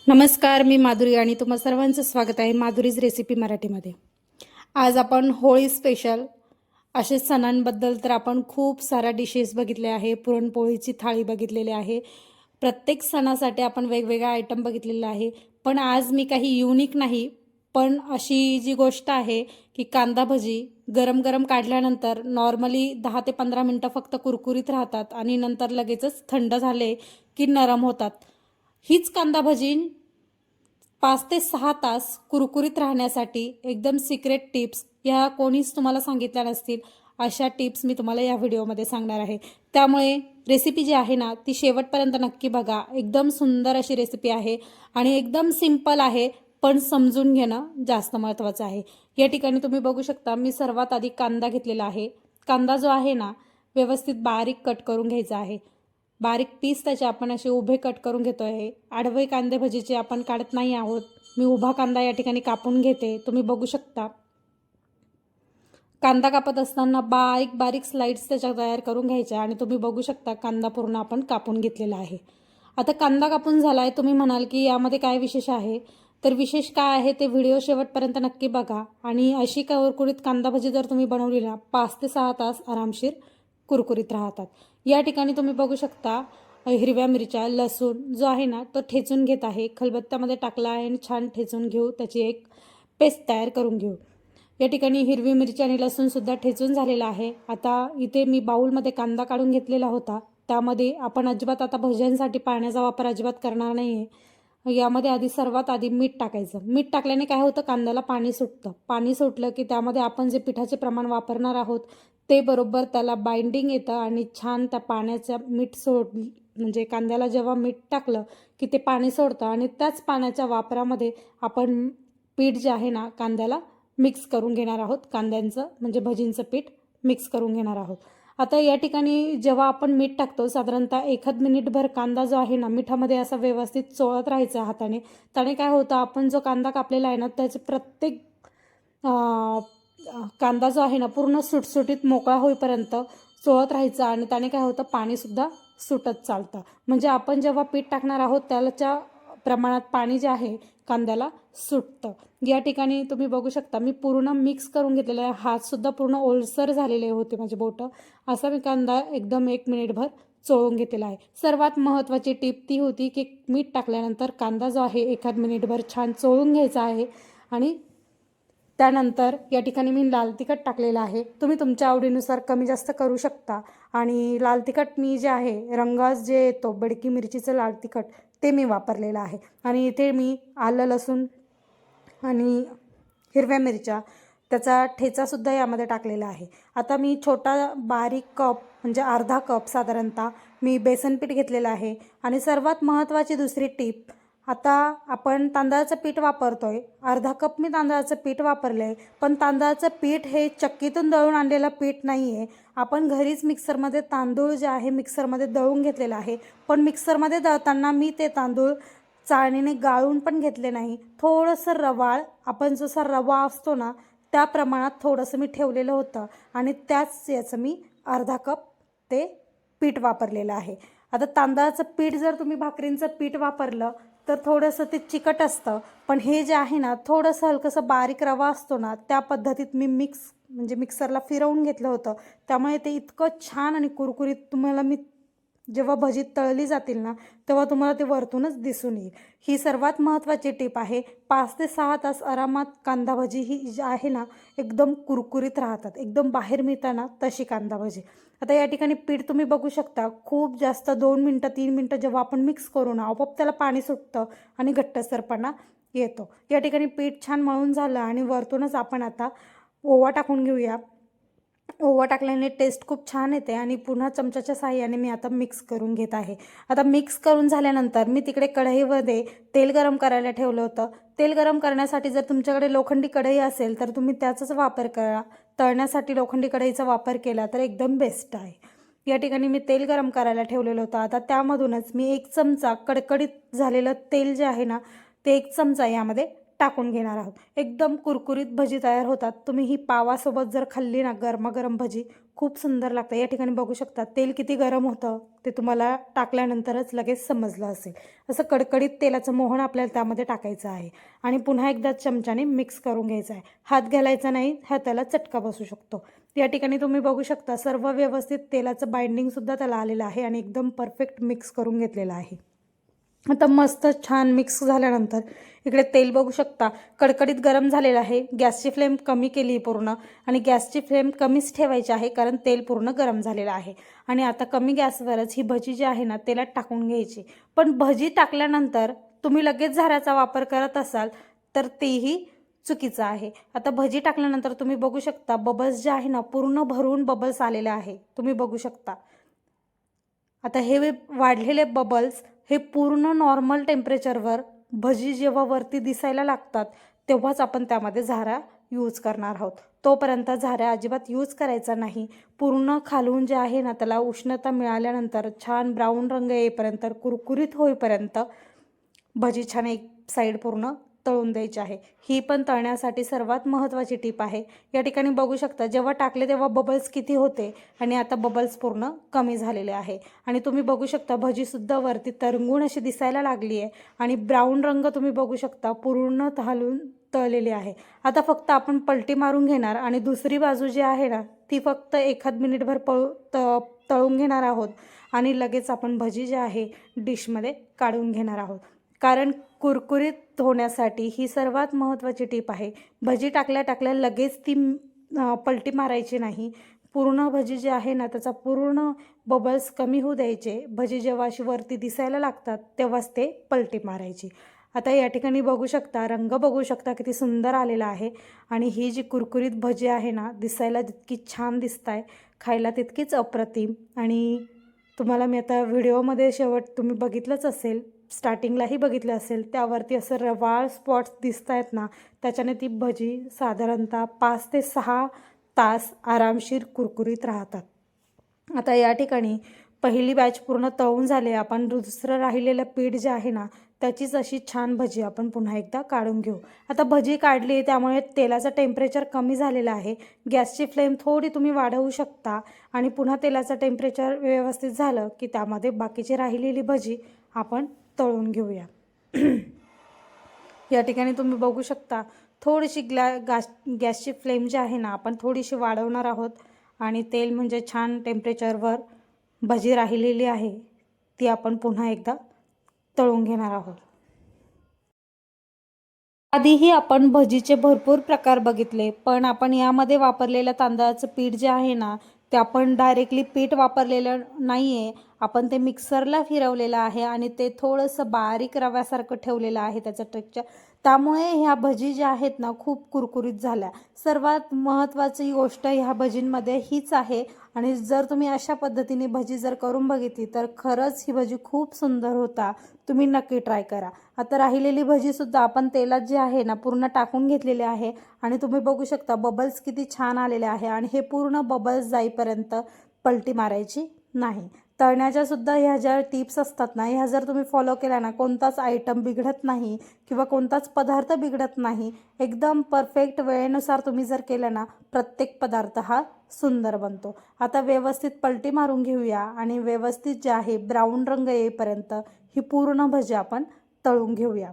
नमस्कार, मी माधुरी आणि तुम्हा सर्वांचं स्वागत आहे माधुरीज रेसिपी मराठीमध्ये। आज आपण होळी स्पेशल असे सणांबद्दल तर आपण खूप साऱ्या डिशेस बघितले आहे। पुरणपोळीची थाळी बघितलेली आहे। प्रत्येक सणासाठी आपण वेगवेगळा आयटम बघितलेला आहे। पण आज मी काही युनिक नाही, पण अशी जी गोष्ट आहे की कांदा भजी गरम गरम काढल्यानंतर नॉर्मली 10 ते 15 मिनिटं फक्त कुरकुरीत राहतात आणि नंतर लगेचच थंड झाले की नरम होतात। हीच कांदा भजी 5 ते 6 तास कुरकुरीत राहण्यासाठी एकदम सिक्रेट टिप्स ह्या कोणीच तुम्हाला सांगितल्या नसतील, अशा टिप्स मी तुम्हाला या व्हिडिओमध्ये सांगणार आहे। त्यामुळे रेसिपी जी आहे ना ती शेवटपर्यंत नक्की बघा। एकदम सुंदर अशी रेसिपी आहे आणि एकदम सिंपल आहे, पण समजून घेणं जास्त महत्त्वाचं आहे। या ठिकाणी तुम्ही बघू शकता, मी सर्वात आधी कांदा घेतलेला आहे। कांदा जो आहे ना व्यवस्थित बारीक कट करून घ्यायचा आहे। बारीक पीस त्याचे आपण असे उभे कट करून घेतोय। आडवे कांदे भजीचे आपण काढत नाही आहोत। मी उभा कांदा या ठिकाणी कापून घेते। तुम्ही बघू शकता, कांदा कापत असताना बारीक बारीक स्लाइड्स त्याच्या तयार करून घ्यायच्या आणि तुम्ही बघू शकता कांदा पूर्ण आपण कापून घेतलेला आहे। आता कांदा कापून झालाय, तुम्ही म्हणाल की यामध्ये काय विशेष आहे? तर विशेष काय आहे ते व्हिडिओ शेवटपर्यंत नक्की बघा आणि अशी कुरकुरीत कांदा भजी जर तुम्ही बनवली ना 5 ते 6 तास आरामशीर कुरकुरीत राहतात। या ठिकाणी तुम्ही बघू शकता, हिरव्या मिरच्या, लसूण जो आहे ना तो ठेचून घेत आहे। खलबत्त्यामध्ये टाकला आहे आणि छान ठेचून घेऊ, त्याची एक पेस्ट तयार करून घेऊ। या ठिकाणी हिरवी मिरची आणि लसूण सुद्धा ठेचून झालेला आहे। आता इथे मी बाउलमध्ये कांदा काढून घेतलेला होता। त्यामध्ये आपण अजिबात आता भज्यांसाठी पाण्याचा वापर अजिबात करणार नाहीये। यामध्ये सर्वात आधी मीठ टाकायचं। मीठ टाकल्याने काय होतं, कांद्याला पाणी सुटतं। पाणी सुटलं की त्यामध्ये आपण जे पिठाचे प्रमाण वापरणार आहोत ते बरोबर त्याला बाइंडिंग येतं आणि छान त्या पाण्याचं मीठ म्हणजे कांद्याला जेव्हा मीठ टाकलं की ते पाणी सोडतं आणि त्याच पाण्याच्या वापरामध्ये आपण पीठ जे आहे ना कांद्याला मिक्स करून घेणार आहोत। कांद्यांचं म्हणजे भजींचं पीठ मिक्स करून घेणार आहोत। आता या ठिकाणी जेव्हा आपण मीठ टाकतो साधारणतः 1 मिनिटभर कांदा जो आहे ना मिठामध्ये असा व्यवस्थित चोळत राहायचा हाताने। त्याने काय होतं, आपण जो कांदा कापलेला आहे ना त्याचे प्रत्येक कांदा जो आहे ना पूर्ण सुटसुटीत मोकळा होईपर्यंत चोळत राहायचं आणि त्याने काय होतं, पाणीसुद्धा सुटत चालतं। म्हणजे आपण जेव्हा पीठ टाकणार आहोत त्याच्या प्रमाणात पाणी जे आहे कांद्याला सुटतं। या ठिकाणी तुम्ही बघू शकता, मी पूर्ण मिक्स करून घेतलेला आहे। हातसुद्धा पूर्ण ओलसर झालेले होते माझे बोटं। असा मी कांदा एकदम 1 मिनिटभर चोळून घेतलेला आहे। सर्वात महत्त्वाची टिप ती होती की मीठ टाकल्यानंतर कांदा जो आहे 1 मिनिटभर छान चोळून घ्यायचा आहे आणि त्यानंतर या ठिकाणी मी लाल तिखट टाकलेलं आहे। तुम्ही तुमच्या आवडीनुसार कमी जास्त करू शकता आणि लाल तिखट मी जे आहे रंगास जे येतो बेडकी मिरचीचं लाल तिखट ते मी वापरलेलं आहे आणि इथे मी आलं, लसूण आणि हिरव्या मिरच्या त्याचा ठेचासुद्धा यामध्ये टाकलेला आहे। आता मी छोटा बारीक कप म्हणजे अर्धा कप साधारणतः मी बेसन पीठ घेतलेलं आहे आणि सर्वात महत्त्वाची दुसरी टिप, आता आपण तांदळाचं पीठ वापरतोय। अर्धा कप मी तांदळाचं पीठ वापरलंय, पण तांदळाचं पीठ हे चक्कीतून दळून आणलेलं पीठ नाही आहे। आपण घरीच मिक्सरमध्ये तांदूळ जे आहे मिक्सरमध्ये दळून घेतलेलं आहे, पण मिक्सरमध्ये दळताना मी ते तांदूळ चाळणीने गाळून पण घेतले नाही। थोडंसं रवाळ, आपण जसा रवा असतो ना त्या प्रमाणात थोडंसं मी ठेवलेलं होतं आणि त्याच याचं मी अर्धा कप ते पीठ वापरलेलं आहे। आता तांदळाचं पीठ जर तुम्ही भाकरींचं पीठ वापरलं तर थोडंसं ते चिकट असतं, पण हे जे आहे ना थोडंसं हलकंसं बारीक रवा असतो ना त्या पद्धतीत मी म्हणजे मिक्सरला फिरवून घेतलं होतं। त्यामुळे ते इतकं छान आणि कुरकुरीत तुम्हाला मी जेव्हा भजी तळली जातील ना तेव्हा तुम्हाला ते वरतूनच दिसून येईल। ही सर्वात महत्त्वाची टिप आहे। 5 ते 6 तास आरामात कांदा भजी ही जी आहे ना एकदम कुरकुरीत राहतात, एकदम बाहेर मिळताना तशी कांदा भजी। आता या ठिकाणी पीठ तुम्ही बघू शकता, खूप जास्त 2 मिनटं 3 मिनटं जेव्हा आपण मिक्स करू ना आपोआप त्याला पाणी सुटतं आणि घट्टसरपणा येतो। या ठिकाणी पीठ छान मळून झालं आणि वरतूनच आपण आता ओवा टाकून घेऊया। ओवा टाकल्याने टेस्ट खूप छान येते आणि पुन्हा चमच्याच्या साहाय्याने मी आता मिक्स करून घेत आहे। आता मिक्स करून झाल्यानंतर मी तिकडे कढईमध्ये तेल गरम करायला ठेवलं होतं। तेल गरम करण्यासाठी जर तुमच्याकडे लोखंडी कढई असेल तर तुम्ही त्याचाच वापर करा। तळण्यासाठी लोखंडी कढईचा वापर केला तर एकदम बेस्ट आहे। या ठिकाणी मी तेल गरम करायला ठेवलेलं होतं। आता त्यामधूनच मी 1 चमचा कडकडीत झालेलं तेल जे आहे ना ते 1 चमचा यामध्ये टाकून घेणार आहोत। एकदम कुरकुरीत भजी तयार होतात। तुम्ही ही पावासोबत जर खाल्ली ना गरमागरम भजी खूप सुंदर लागतं. या ठिकाणी बघू शकता तेल किती गरम होतं ते तुम्हाला टाकल्यानंतरच लगेच समजलं असेल. असं कडकडीत तेलाचं मोहन आपल्याला त्यामध्ये टाकायचं आहे आणि पुन्हा एकदा चमच्याने मिक्स करून घ्यायचं आहे. हात घालायचा नाही, हाताला चटका बसू शकतो. या ठिकाणी तुम्ही बघू शकता सर्व व्यवस्थित तेलाचं बाइंडिंगसुद्धा त्याला आलेलं आहे आणि एकदम परफेक्ट मिक्स करून घेतलेलं आहे. आता मस्त छान मिक्स झाल्यानंतर इकडे तेल बघू शकता कडकडीत गरम झालेलं आहे. गॅसची फ्लेम कमी केली पूर्ण आणि गॅसची फ्लेम कमीच ठेवायची आहे कारण तेल पूर्ण गरम झालेलं आहे. आणि आता कमी गॅसवरच ही भजी जी आहे ना तेलात टाकून घ्यायची. पण भजी टाकल्यानंतर तुम्ही लगेच झाऱ्याचा वापर करत असाल तर तेही चुकीचं आहे. आता भजी टाकल्यानंतर तुम्ही बघू शकता बबल्स जे आहे ना पूर्ण भरून बबल्स आलेले आहे, तुम्ही बघू शकता. आता हे वाढलेले बबल्स हे पूर्ण नॉर्मल टेम्परेचरवर भजी जेव्हा वरती दिसायला लागतात तेव्हाच आपण त्यामध्ये झारा यूज करणार आहोत. तोपर्यंत झारा अजिबात यूज करायचा नाही. पूर्ण खालून जे आहे ना त्याला उष्णता मिळाल्यानंतर छान ब्राऊन रंग येईपर्यंत कुरकुरीत होईपर्यंत भजी छान एक साईड पूर्ण तळून द्यायची आहे. ही पण तळण्यासाठी सर्वात महत्त्वाची टीप आहे. या ठिकाणी बघू शकता जेव्हा टाकले तेव्हा बबल्स किती होते आणि आता बबल्स पूर्ण कमी झालेले आहे आणि तुम्ही बघू शकता भजीसुद्धा वरती तरंगून अशी दिसायला लागली आहे आणि ब्राऊन रंग तुम्ही बघू शकता पूर्ण हलून तळलेली आहे. आता फक्त आपण पलटी मारून घेणार आणि दुसरी बाजू जी आहे ना ती फक्त एखाद मिनिटभर तळून घेणार आहोत आणि लगेच आपण भजी जी आहे डिशमध्ये काढून घेणार आहोत. कारण कुरकुरीत होण्यासाठी ही सर्वात महत्त्वाची टीप आहे. भजी टाकल्या लगेच ती पलटी मारायची नाही. पूर्ण भजी जी आहे ना त्याचा पूर्ण बबल्स कमी होऊ द्यायचे. भजी जेव्हा अशी वरती दिसायला लागतात तेव्हाच ते पलटी मारायची. आता या ठिकाणी बघू शकता रंग बघू शकता किती सुंदर आलेला आहे आणि ही जी कुरकुरीत भजी आहे ना दिसायला जितकी छान दिसत आहे खायला तितकीच अप्रतिम. आणि तुम्हाला मी आता व्हिडिओमध्ये शेवट तुम्ही बघितलंच असेल, स्टार्टिंगलाही बघितलं असेल, त्यावरती असं रवाळ स्पॉट्स दिसत आहेत ना त्याच्याने ती भजी साधारणतः 5 ते 6 तास आरामशीर कुरकुरीत राहतात. आता या ठिकाणी पहिली बॅच पूर्ण तळून झाले. आपण दुसरं राहिलेलं पीठ जे आहे ना त्याचीच अशी छान भजी आपण पुन्हा एकदा काढून घेऊ. आता भजी काढली त्यामुळे तेलाचं टेम्परेचर कमी झालेलं आहे. गॅसची फ्लेम थोडी तुम्ही वाढवू शकता आणि पुन्हा तेलाचं टेम्परेचर व्यवस्थित झालं की त्यामध्ये बाकीची राहिलेली भजी आपण तळून घेऊया. या ठिकाणी तुम्ही बघू शकता थोडीशी गॅसची फ्लेम जी आहे ना आपण थोडीशी वाढवणार आहोत आणि तेल म्हणजे छान टेम्परेचरवर भजी राहिलेली आहे ती आपण पुन्हा एकदा तळून घेणार आहोत. आधीही आपण भजीचे भरपूर प्रकार बघितले, पण आपण यामध्ये वापरलेलं तांदळाचं पीठ जे आहे ना ते आपण डायरेक्टली पीठ वापरलेलं नाही आहे. आपण ते मिक्सरला फिरवलेलं आहे आणि ते थोडंसं बारीक रव्यासारखं ठेवलेलं आहे त्याचं टेक्स्चर. त्यामुळे ह्या भजी ज्या आहेत ना खूप कुरकुरीत झाल्या. सर्वात महत्त्वाची गोष्ट ह्या भजींमध्ये हीच आहे आणि जर तुम्ही अशा पद्धतीने भजी जर करून बघितली तर खरंच ही भजी खूप सुंदर होता. तुम्ही नक्की ट्राय करा. आता राहिलेली भजीसुद्धा आपण तेलात जी आहे ना पूर्ण टाकून घेतलेली आहे आणि तुम्ही बघू शकता बबल्स किती छान आलेले आहे आणि हे पूर्ण बबल्स जाईपर्यंत पलटी मारायची नाही. तळण्याच्यासुद्धा ह्या ज्या टिप्स असतात ना ह्या जर तुम्ही फॉलो केल्या ना कोणताच आयटम बिघडत नाही किंवा कोणताच पदार्थ बिघडत नाही. एकदम परफेक्ट वेळेनुसार तुम्ही जर केलं ना प्रत्येक पदार्थ हा सुंदर बनतो. आता व्यवस्थित पलटी मारून घेऊया आणि व्यवस्थित जे आहे ब्राऊन रंग येईपर्यंत ही पूर्ण भजी आपण तळून घेऊया.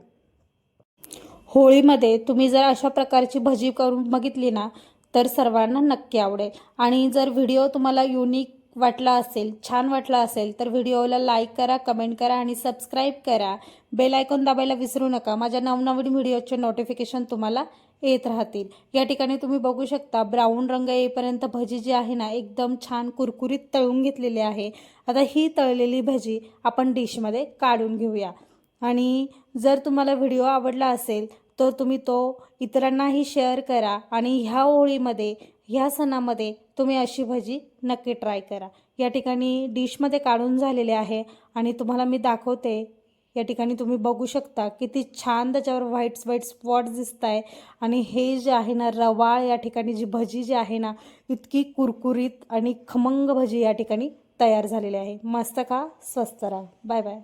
होळीमध्ये तुम्ही जर अशा प्रकारची भजी करून बघितली ना तर सर्वांना नक्की आवडेल. आणि जर व्हिडिओ तुम्हाला युनिक वाटला असेल, छान वाटला असेल तर व्हिडिओला लाईक करा, कमेंट करा आणि सबस्क्राईब करा. बेल आयकॉन दाबायला विसरू नका. माझ्या नवनवीन व्हिडिओचे नोटिफिकेशन तुम्हाला येत राहतील. या ठिकाणी तुम्ही बघू शकता ब्राऊन रंग येईपर्यंत भजी जी आहे ना एकदम छान कुरकुरीत तळून घेतलेली आहे. आता ही तळलेली भजी आपण डिशमध्ये काढून घेऊया. आणि जर तुम्हाला व्हिडिओ आवडला असेल तर तुम्ही तो इतरांनाही शेअर करा आणि ह्या होळीमध्ये ह्या सणामध्ये तुम्ही अशी भजी नक्की ट्राय करा. या ठिकाणी डिशमध्ये काढून झालेले आहे आणि तुम्हाला मी दाखवते. या ठिकाणी तुम्ही बघू शकता किती छान त्याच्यावर व्हाईट स्पॉट्स दिसत आहे आणि हे जे आहे ना रवाळ या ठिकाणी जी भजी जी आहे ना इतकी कुरकुरीत आणि खमंग भजी या ठिकाणी तयार झालेली आहे. मस्त खा, स्वस्त राहा. Bye bye.